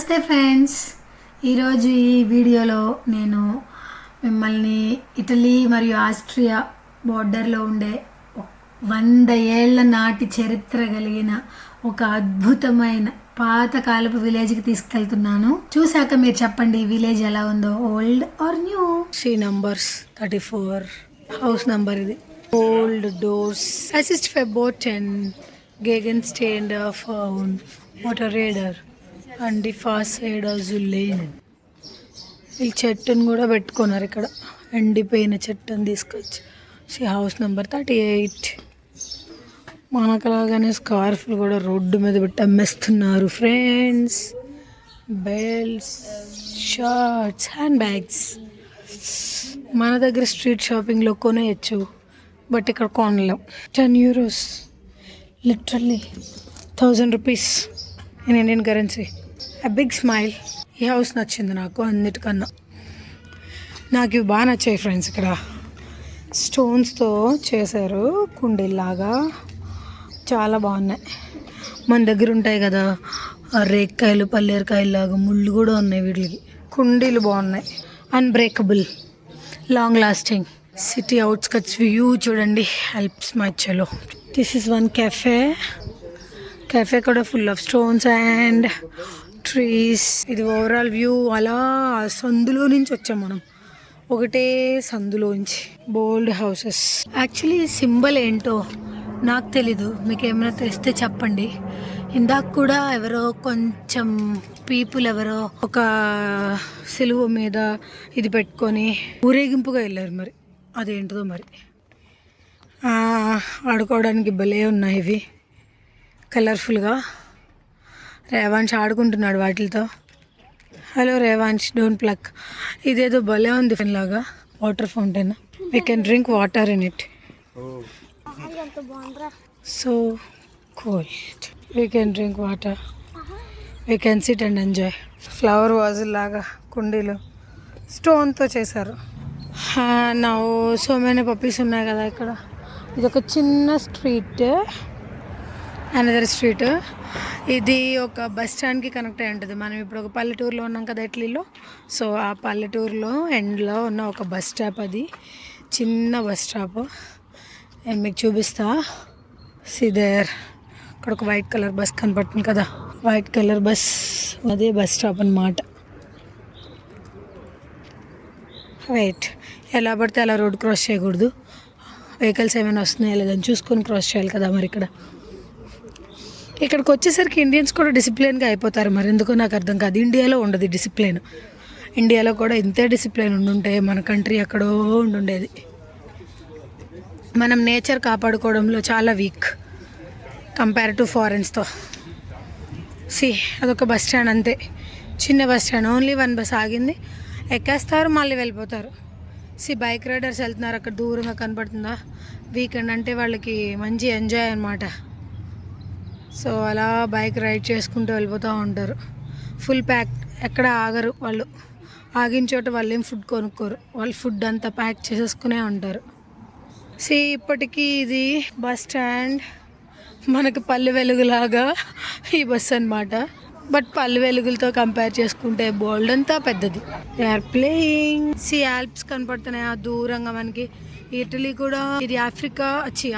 నమస్తే ఫ్రెండ్స్, ఈరోజు ఈ వీడియోలో నేను మిమ్మల్ని ఇటలీ మరియు ఆస్ట్రియా బోర్డర్లో ఉండే 100 ఏళ్ల నాటి చరిత్ర కలిగిన ఒక అద్భుతమైన పాతకాలపు విలేజ్కి తీసుకెళ్తున్నాను. చూశాక మీరు చెప్పండి ఈ విలేజ్ ఎలా ఉందో, ఓల్డ్ ఆర్ న్యూ. శ్రీ నంబర్స్ 34 హౌస్ నంబర్ ఇది. Old doors assist for boat and gegan stand found water raider and the fast side lane. ఈ చెట్టును కూడా పెట్టుకున్నారు ఇక్కడ, ఎండిపోయిన చెట్టును తీసుకొచ్చి. House number 38. మనకలాగానే స్కార్ఫ్లు కూడా రోడ్డు మీద పెట్టి అమ్మేస్తున్నారు friends. Belts, shirts, hand bags. మన దగ్గర స్ట్రీట్ షాపింగ్లో కొనేయచ్చు, బట్ ఇక్కడ కొనలేం. 10 euros, literally 1000 rupees in Indian currency. a big smile. ఈ హౌస్ నచ్చింది నాకు అన్నిటికన్నా. నాకు ఇవి బాగా నచ్చాయి ఫ్రెండ్స్. ఇక్కడ స్టోన్స్తో చేశారు కుండీలాగా, చాలా బాగున్నాయి. మన దగ్గర ఉంటాయి కదా రేక్కాయలు, పల్లేరుకాయలు లాగా ముళ్ళు కూడా ఉన్నాయి వీటికి. కుండీలు బాగున్నాయి, unbreakable, long lasting. City outskirts view చూడండి, హెల్ప్స్ మధ్యలో. This is one cafe. Cafe కూడా full of stones and trees. ఇది ఓవరాల్ వ్యూ. అలా సందులో నుంచి వచ్చాం మనం, ఒకటే సందులోంచి. Bold houses. యాక్చువల్లీ సింబల్ ఏంటో నాకు తెలీదు, మీకు ఏమైనా తెలిస్తే చెప్పండి. ఇందాక కూడా ఎవరో కొంచెం పీపుల్ ఎవరో ఒక సిలువ మీద ఇది పెట్టుకొని ఊరేగింపుగా వెళ్ళారు. మరి అదేంటిదో మరి. ఆడుకోవడానికి భలే ఉన్నాయి ఇవి, కలర్ఫుల్గా. రేవాంశ్ ఆడుకుంటున్నాడు వాటితో. Hello Revansh, don't pluck. ఇదేదో భలే ఉంది లాగా, water fountain. We can drink water in it. So cool. We can drink water, we can sit and enjoy. Flower వాజుల్ లాగా కుండీలు స్టోన్తో చేశారు. నా సో మెనీ పప్పీస్ ఉన్నాయి కదా ఇక్కడ. ఇది ఒక చిన్న స్ట్రీట్, అనదర్ స్ట్రీట్. ఇది ఒక బస్ స్టాండ్కి కనెక్ట్ అయి ఉంటుంది. మనం ఇప్పుడు ఒక పల్లెటూరులో ఉన్నాం కదా ఇటలీలో. సో ఆ పల్లెటూరులో ఎండ్లో ఉన్న ఒక బస్ స్టాప్. అది చిన్న బస్ స్టాప్. నేను మీకు చూపిస్తా. సిదేర్ అక్కడ ఒక వైట్ కలర్ బస్ కనపడుతుంది కదా, వైట్ కలర్ బస్, అదే బస్ స్టాప్ అన్నమాట. వెయిట్, ఎలా పడితే అలా రోడ్ క్రాస్ చేయకూడదు. వెహికల్స్ ఏమైనా వస్తున్నాయా లేదని చూసుకొని క్రాస్ చేయాలి కదా. మరి ఇక్కడికి వచ్చేసరికి ఇండియన్స్ కూడా డిసిప్లిన్గా అయిపోతారు. మరి ఎందుకో నాకు అర్థం కాదు. ఇండియాలో ఉండదు డిసిప్లిన్. ఇండియాలో కూడా ఇంతే డిసిప్లిన్ ఉండుంటే మన కంట్రీ ఎక్కడో ఉండుండేది. మనం నేచర్ కాపాడుకోవడంలో చాలా వీక్ కంపేర్ టు ఫారెన్స్తో. అదొక బస్ స్టాండ్ అంతే, చిన్న బస్ స్టాండ్. ఓన్లీ 1 బస్ ఆగింది, ఎక్కేస్తారు, మళ్ళీ వెళ్ళిపోతారు. బైక్ రైడర్స్ వెళ్తున్నారు అక్కడ దూరంగా కనపడుతుందా. వీకెండ్ అంటే వాళ్ళకి మంచి ఎంజాయ్ అన్నమాట. సో అలా బైక్ రైడ్ చేసుకుంటూ వెళ్ళిపోతూ ఉంటారు. ఫుల్ ప్యాక్, ఎక్కడ ఆగరు వాళ్ళు. ఆగిన చోట వాళ్ళు ఏం ఫుడ్ కొనుక్కోరు, వాళ్ళు ఫుడ్ అంతా ప్యాక్ చేసేసుకునే ఉంటారు. ఇప్పటికీ ఇది బస్ స్టాండ్ మనకు పల్లె వెలుగులాగా ఈ బస్ అన్నమాట. బట్ పల్లె వెలుగులతో కంపేర్ చేసుకుంటే బోల్డ్ అంతా పెద్దది. They are playing. ఆల్ప్స్ కనపడుతున్నాయి ఆ దూరంగా మనకి. ఇటలీ కూడా, ఇది ఆఫ్రికా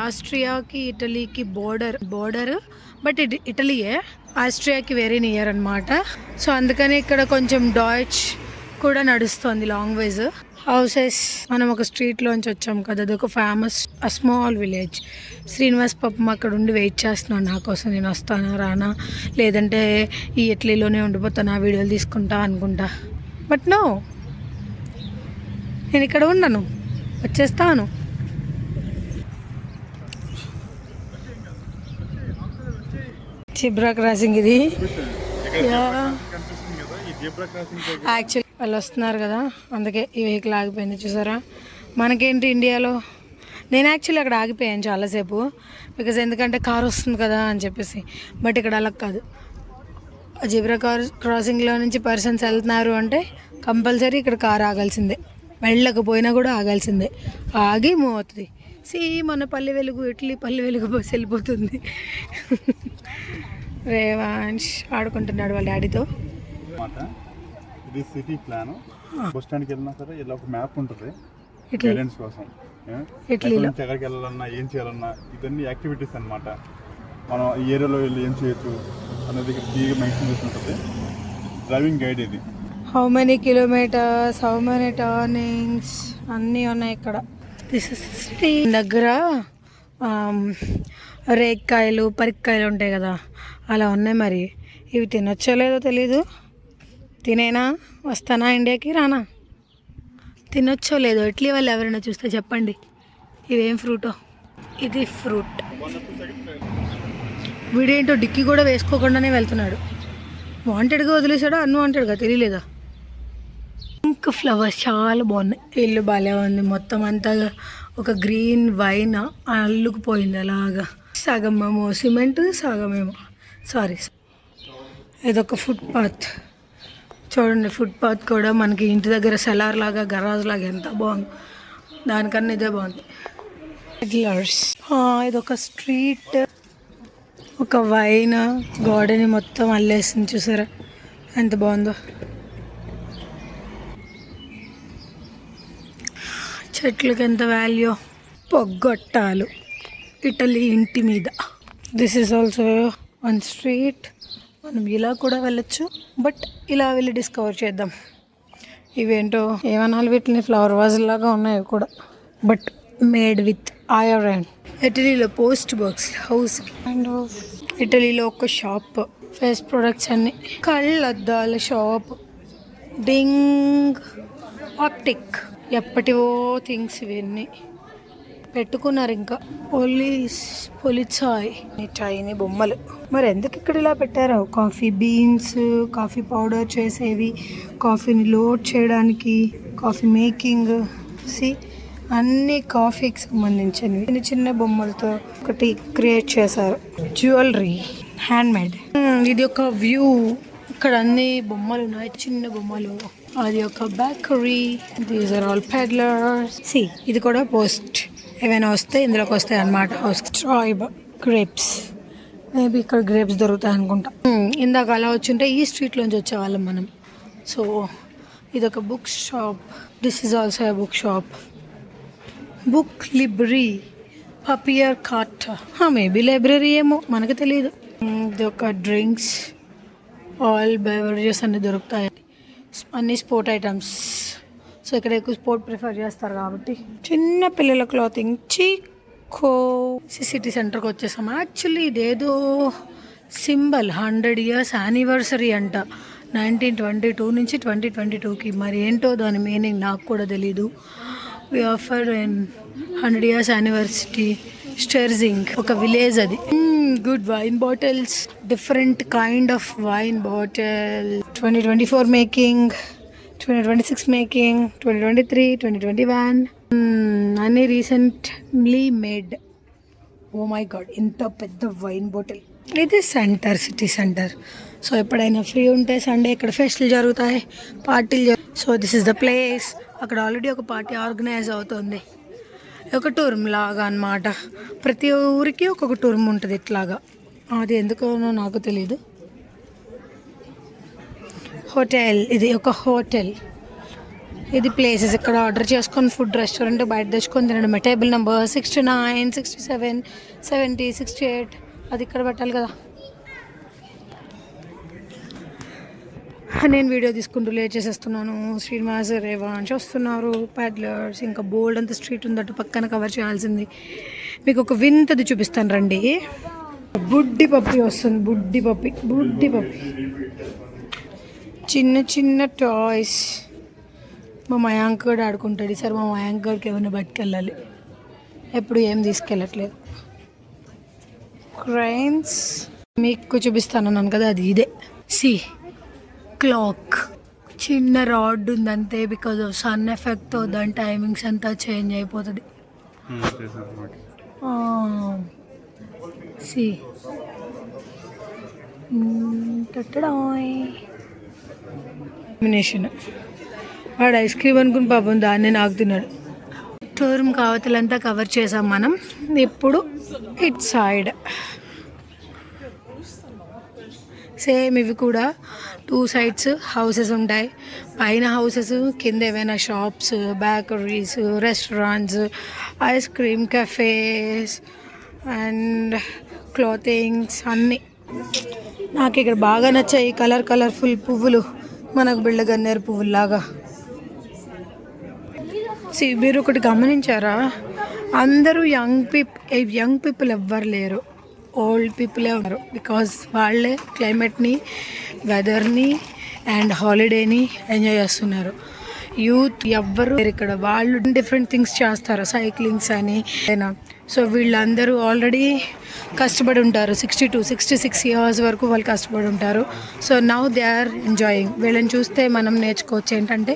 ఆస్ట్రియాకి ఇటలీకి బోర్డర్. బట్ ఇది ఇటలీయే, ఆస్ట్రియాకి వెరీ నియర్ అనమాట. సో అందుకని ఇక్కడ కొంచెం డాయిచ్ కూడా నడుస్తుంది లాంగ్వేజ్. హౌసెస్. మనం ఒక స్ట్రీట్లోంచి వచ్చాం కదా, అది ఒక ఫేమస్ స్మాల్ విలేజ్. శ్రీనివాస్ పాపం అక్కడ ఉండి వెయిట్ చేస్తున్నాను నా కోసం. నేను వస్తానా రానా, లేదంటే ఈ ఇటలీలోనే ఉండిపోతానా, వీడియోలు తీసుకుంటా అనుకుంటా. బట్ నో, నేను ఇక్కడ ఉన్నాను, వచ్చేస్తాను. జిబ్రా క్రాసింగ్ ఇది. యాక్చువల్లీ వాళ్ళు వస్తున్నారు కదా, అందుకే ఈ వెహికల్ ఆగిపోయింది. చూసారా, మనకేంటి ఇండియాలో. నేను యాక్చువల్లీ అక్కడ ఆగిపోయాను చాలాసేపు, బికాజ్ ఎందుకంటే కార్ వస్తుంది కదా అని చెప్పేసి. బట్ ఇక్కడ అలా కాదు. జిబ్రా క్రాసింగ్లో నుంచి పర్సన్స్ వెళ్తున్నారు అంటే కంపల్సరీ ఇక్కడ కార్ ఆగాల్సిందే, వెళ్ళకపోయినా కూడా ఆగాల్సిందే. ఆగి మూవ్ అవుతుంది. మన పల్లె వెలుగు, ఇటలీ పల్లె వెలుగు బస్సు వెళ్ళిపోతుంది. రేవాంశ్ ఆడుకుంటున్నాడు వాళ్ళ డాడీతో. మాట ఇది సిటీ ప్లాన్. బస్ స్టాండ్కి వెళ్ళినా సరే ఇలా ఒక మ్యాప్ ఉంటుంది ఇట్లా గైడెన్స్ కోసం. ఎక్కడి నుంచి ఎక్కడికి వెళ్ళాలన్నా ఏం చేయాలన్నా ఇవన్నీ యాక్టివిటీస్ అన్నమాట. మనం ఈ ఏరియాలో వెళ్ళి ఏం చేయొచ్చు అనేది క్లియర్గా మెన్షన్ చేసి ఉంటుంది. డ్రైవింగ్ గైడ్ ఇది. How many kilometres, how many turnings అన్నీ ఉన్నాయి ఇక్కడ. This is city. దగ్గర రేక్కాయలు పరిక్కాయలు ఉంటాయి కదా, అలా ఉన్నాయి. మరి ఇవి తినొచ్చో లేదో తెలీదు. తినేనా, వస్తానా ఇండియాకి, రానా, తినొచ్చో లేదో. ఇట్లీ వాళ్ళు ఎవరైనా చూస్తే చెప్పండి ఇవేం ఫ్రూటో. ఇది ఫ్రూట్. వీడేంటో డిక్కీ కూడా వేసుకోకుండానే వెళ్తున్నాడు. వాంటెడ్గా వదిలేసాడో అన్వాంటెడ్గా తెలియలేదా. పింక్ ఫ్లవర్స్ చాలా బాగున్నాయి. ఇల్లు భలే ఉంది. మొత్తం అంతా ఒక గ్రీన్ వైన్ అల్లుకుపోయింది అలాగా. సగమేమో సిమెంట్, సగమేమో ఇదొక ఫుట్పాత్. చూడండి, ఫుట్పాత్ కూడా మనకి ఇంటి దగ్గర సెలార్ లాగా, గరాజ్ లాగా ఎంత బాగుంది. దానికన్నా ఇదే బాగుంది. పెడ్లర్స్. ఇదొక స్ట్రీట్. ఒక వైన్ గోడని మొత్తం అల్లేసింది, చూసారా ఎంత బాగుందో. చెట్లకి ఎంత వాల్యూ. పొగ్గొట్టాలు ఇటలీ ఇంటి మీద. This is also one street. మనం ఇలా కూడా వెళ్ళొచ్చు, బట్ ఇలా వెళ్ళి డిస్కవర్ చేద్దాం. ఇవేంటో ఏమనాలి వీటిని, ఫ్లవర్ వాజ్ లాగా ఉన్నాయి కూడా, బట్ మేడ్ విత్ ఐరన్. ఇటలీలో పోస్ట్ బాక్స్ హౌస్. అండ్ ఇటలీలో ఒక షాప్, ఫేస్ ప్రొడక్ట్స్ అన్ని. కళ్ళద్దాల షాప్. డింగ్ ఆప్టిక్. ఎప్పటివో థింగ్స్ ఇవన్నీ పెట్టుకున్నారు. ఇంకా పొలిచాయ్ టైనీ బొమ్మలు. మరి ఎందుకు ఇక్కడ ఇలా పెట్టారో. కాఫీ బీన్స్, కాఫీ పౌడర్ చేసేవి, కాఫీని లోడ్ చేయడానికి, కాఫీ మేకింగ్. అన్ని కాఫీకి సంబంధించినవి. చిన్న చిన్న బొమ్మలతో ఒకటి క్రియేట్ చేశారు. Jewellery, hand made. ఇది ఒక వ్యూ. ఇక్కడ అన్ని బొమ్మలు ఉన్నాయి, చిన్న బొమ్మలు. అది ఒక bakery. These are all peddlers. ఇది కూడా పోస్ట్. ఏమైనా వస్తే ఇందులోకి వస్తాయి అన్నమాట. House tribe grapes. మేబీ ఇక్కడ గ్రేప్స్ దొరుకుతాయి అనుకుంటా. ఇందాక అలా వచ్చుంటే ఈ స్ట్రీట్లోంచి వచ్చేవాళ్ళం మనం. సో ఇదొక book shop. This is also a book shop. Book library, పపియర్ కార్ట్. మేబీ లైబ్రరీ ఏమో, మనకు తెలియదు. ఇది ఒక డ్రింక్స్, ఆల్ బెవరేజెస్ అన్నీ దొరుకుతాయి. అన్ని స్పోర్ట్ ఐటమ్స్. సో ఇక్కడ ఎక్కువ స్పోర్ట్ ప్రిఫర్ చేస్తారు కాబట్టి. చిన్న పిల్లల క్లాతింగ్. చీకో. సిటీ సెంటర్కి వచ్చేసాం. యాక్చువల్లీ ఇదేదో సింబల్. 100 years యానివర్సరీ అంట. 1922 నుంచి 2022కి. మరి ఏంటో దాని మీనింగ్ నాకు కూడా తెలీదు. వి ఆఫర్ 100 years యానివర్సరీ స్టెర్జింగ్, ఒక విలేజ్ అది. Good wine bottles, different kind of wine bottle. 2024 making, 2026 making, 2023, 2021 అన్నీ recently made. Oh my God, ఇంత పెద్ద వైన్ బాటిల్. ఇది సెంటర్, సిటీ సెంటర్. సో ఎప్పుడైనా ఫ్రీ ఉంటే సండే ఇక్కడ ఫెస్టులు జరుగుతాయి, పార్టీలు. So this is the place. అక్కడ ఆల్రెడీ ఒక పార్టీ ఆర్గనైజ్ అవుతుంది. ఒక టూర్మ్ లాగా అన్నమాట. ప్రతి ఊరికి ఒక్కొక్క టూర్మ్ ఉంటుంది ఇట్లాగా. అది ఎందుకో నాకు తెలీదు. హోటల్. ఇది ఒక హోటల్. ఇది ప్లేసెస్. ఇక్కడ ఆర్డర్ చేసుకొని ఫుడ్ రెస్టారెంట్ బయట తెచ్చుకొని తినడం. టేబుల్ నెంబర్ 69, 67, 70, 68 అది ఇక్కడ పెట్టాలి కదా. నేను వీడియో తీసుకుంటూ లేట్ చేసేస్తున్నాను. శ్రీనివాస్, రేవాంశ్ వస్తున్నారు, పెడ్లర్స్. ఇంకా బోల్డ్ అంత స్ట్రీట్ ఉందట్టు పక్కన కవర్ చేయాల్సింది. మీకు ఒక వింతది చూపిస్తాను రండి. బుడ్డి పప్పి వస్తుంది. బుడ్డి పప్పి. చిన్న చిన్న టాయ్స్. మా మయాంక్ కూడా ఆడుకుంటాడు. ఈసారి మా మయాంక్ గారికి ఏమైనా పట్టుకెళ్ళాలి. ఎప్పుడు ఏం తీసుకెళ్ళట్లేదు. క్రైన్స్ మీకు చూపిస్తాను అన్నాను కదా, అది ఇదే. క్లాక్. చిన్న రాడ్ ఉంది అంతే. బికాజ్ ఆఫ్ సన్ ఎఫెక్ట్తో దాని టైమింగ్స్ అంతా చేంజ్ అయిపోతుంది. వాడు ఐస్ క్రీమ్ అనుకుని పాపం దాన్నే నాకు తిన్నాడు. టూర్మ్ కావతలంతా కవర్ చేసాం మనం. ఇప్పుడు ఇట్ సైడ్ సేమ్ ఇవి కూడా 2 సైడ్స్ హౌసెస్ ఉంటాయి. పైన హౌసెస్, కింద ఏవైనా shops, bakeries, restaurants, ice cream cafes and clothings అన్నీ. నాకు ఇక్కడ బాగా నచ్చాయి కలర్ఫుల్ పువ్వులు, మనకు బిళ్ళగన్నేరు పువ్వులాగా. మీరు ఒకటి గమనించారా, అందరూ యంగ్ పీపుల్ ఎవ్వరు లేరు, ఓల్డ్ పీపులే ఉన్నారు. బికాజ్ వాళ్ళే క్లైమేట్ని, వెదర్ని అండ్ హాలిడేని ఎంజాయ్ చేస్తున్నారు. యూత్ ఎవ్వరు లేరు ఇక్కడ. వాళ్ళు డిఫరెంట్ థింగ్స్ చేస్తారు, సైక్లింగ్స్ అని అయినా. సో వీళ్ళందరూ ఆల్రెడీ కష్టపడి ఉంటారు, 66 ఇయర్స్ వరకు వాళ్ళు కష్టపడి ఉంటారు. So now they are enjoying. వీళ్ళని చూస్తే మనం నేర్చుకోవచ్చు ఏంటంటే,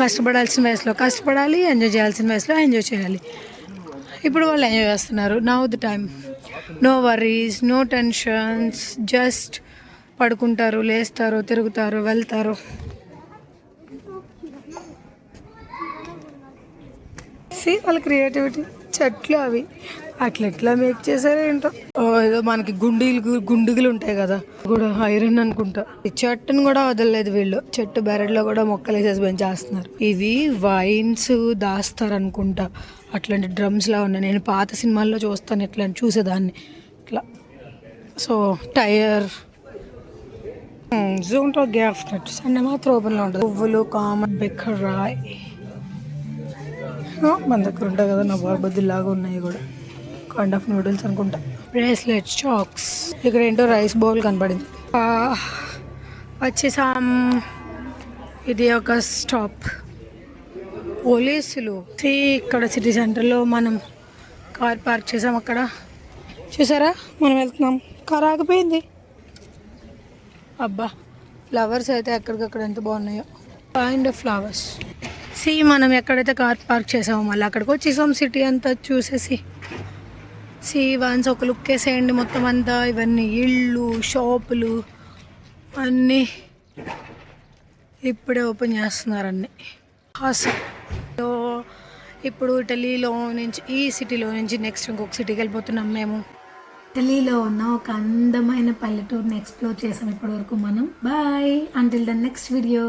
కష్టపడాల్సిన వయసులో కష్టపడాలి, ఎంజాయ్ చేయాల్సిన వయసులో ఎంజాయ్ చేయాలి. ఇప్పుడు వాళ్ళు ఎంజాయ్ చేస్తున్నారు. Now the time, no worries, no tensions, just పడుకుంటారు, లేస్తారు, తిరుగుతారు, వెళ్తారు. వాళ్ళ క్రియేటివిటీ. చెట్లు అవి అట్లా ఎట్లా మేక్ చేశారో ఏంటో. ఏదో మనకి గుండుగులు ఉంటాయి కదా, కూడా ఐరన్ అనుకుంటా. ఈ చెట్టును కూడా వదలలేదు వీళ్ళు. చెట్టు బెరడ్లో కూడా మొక్కలు వేసేసి పెంచేస్తున్నారు. ఇవి వైన్స్ దాస్తారు అనుకుంటా. అట్లాంటి డ్రమ్స్ లా ఉన్నాయి. నేను పాత సినిమాల్లో చూస్తాను, ఇట్లా చూసేదాన్ని ఇట్లా. సో టైర్ జూంటో గ్యాఫ్ నట్స్ అన్న మాత్రం ఓపెన్లో ఉంటుంది. పువ్వులు, కామన్, బెక్కరాయ్ మన దగ్గర ఉంటాయి కదా, నవాబ్ బద్దులాగా ఉన్నాయి కూడా. కైండ్ ఆఫ్ నూడిల్స్ అనుకుంటా. Bracelets, chalks. ఇక్కడ ఏంటో రైస్ బౌల్ కనపడింది. వచ్చేసాం. ఇది ఒక స్టాప్. పోలీసులు. ఇక్కడ సిటీ సెంటర్లో మనం కార్ పార్క్ చేసాం. అక్కడ చూసారా, మనం వెళ్తున్నాం, కార్ ఆగిపోయింది. అబ్బా, ఫ్లవర్స్ అయితే ఎక్కడికక్కడ ఎంత బాగున్నాయో. Kind of flowers. మనం ఎక్కడైతే కార్ పార్క్ చేసామో మళ్ళీ అక్కడికి వచ్చేసాం. సిటీ అంతా చూసేసి వన్స్ ఒక లుక్ వేసేయండి మొత్తం అంతా. ఇవన్నీ ఇళ్ళు, షాపులు అన్నీ ఇప్పుడే ఓపెన్ చేస్తున్నారు అన్నీ. సో ఇప్పుడు ఇటలీలో నుంచి, ఈ సిటీలో నుంచి నెక్స్ట్ ఇంకొక సిటీకి వెళ్ళిపోతున్నాం మేము. ఇటలీలో ఉన్న ఒక అందమైన పల్లెటూరుని ఎక్స్ప్లోర్ చేసాం ఇప్పటివరకు మనం. Bye until the next video.